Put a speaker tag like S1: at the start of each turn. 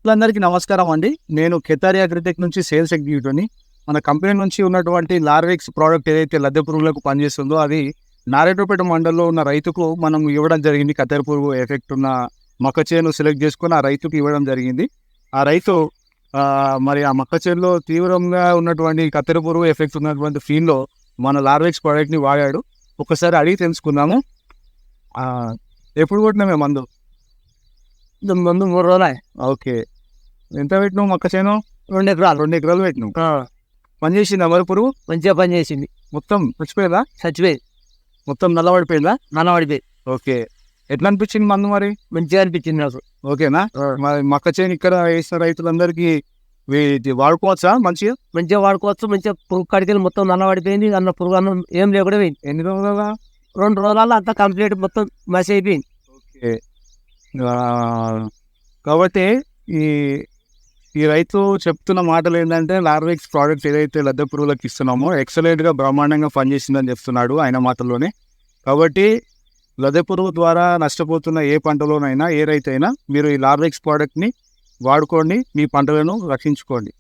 S1: అందరికీ నమస్కారం అండి. నేను కెతారి అగ్రిటెక్ నుంచి సేల్స్ ఎగ్జిక్యూటివ్‌ని. మన కంపెనీ నుంచి ఉన్నటువంటి లార్వెక్స్ ప్రోడక్ట్ ఏదైతే లద్దె పురుగులకు పనిచేస్తుందో అది నారాయణపేట మండలంలో ఉన్న రైతుకు మనం ఇవ్వడం జరిగింది. కత్తెర పురుగు ఎఫెక్ట్ ఉన్న మొక్క చేను సెలెక్ట్ చేసుకొని ఆ రైతుకి ఇవ్వడం జరిగింది. ఆ రైతు మరి ఆ మొక్క చేనులో తీవ్రంగా ఉన్నటువంటి కత్తెర పురుగు ఎఫెక్ట్ ఉన్నటువంటి ఫీల్డ్‌లో మన లార్వెక్స్ ప్రోడక్ట్‌ని వాడాడు. ఒకసారి అడిగి తెలుసుకుందాము. ఆహ్, ఎప్పుడు కొట్టినామే మందు?
S2: ముందు 3 రోజులే.
S1: ఓకే. ఎంత పెట్టినావు మొక్క చేను?
S2: 2 ఎకరాలు.
S1: 2 ఎకరాలు పెట్టినావు.
S2: ఆ!
S1: పని చేసిందా మరి పురుగు?
S2: మంచిగా పని చేసింది.
S1: మొత్తం చచ్చిపోయిందా?
S2: చచ్చిపోయింది.
S1: మొత్తం నల్లబడిపోయిందా?
S2: నల్లబడిపోయింది.
S1: ఓకే. ఎట్లా అనిపించింది మందు మరి?
S2: మంచిగా అనిపించింది నాకు.
S1: ఓకేనా? మరి మొక్క చేను ఇక్కడ వేసిన రైతులందరికీ ఇది వాడుకోవచ్చా మంచిగా?
S2: మంచిగా వాడుకోవచ్చు. మంచిగా పురుగు కాడికెళ్ళి మొత్తం నల్లబడిపోయింది. అందులో పురుగు అన్నం ఏం లేకుండా పోయింది.
S1: ఎన్ని రోజులలా?
S2: 2 రోజులలో అంతా కంప్లీట్ మొత్తం మసి అయిపోయింది.
S1: ఓకే. ఆహ్, కాబట్టి ఈ ఈ రైతు చెప్తున్న మాటలేందంటే లార్వెక్స్ ప్రోడక్ట్ ఏదైతే లద్దె పురుగులకు ఇస్తున్నామో ఎక్సలెంట్‌గా బ్రహ్మాండంగా పనిచేసిందని చెప్తున్నాడు ఆయన మాటల్లోనే. కాబట్టి లద్దె పురుగు ద్వారా నష్టపోతున్న ఏ పంటలోనైనా, ఏ రైతైనా మీరు ఈ లార్వెక్స్ ప్రోడక్ట్‌ని వాడుకోండి. మీ పంటలను రక్షించుకోండి.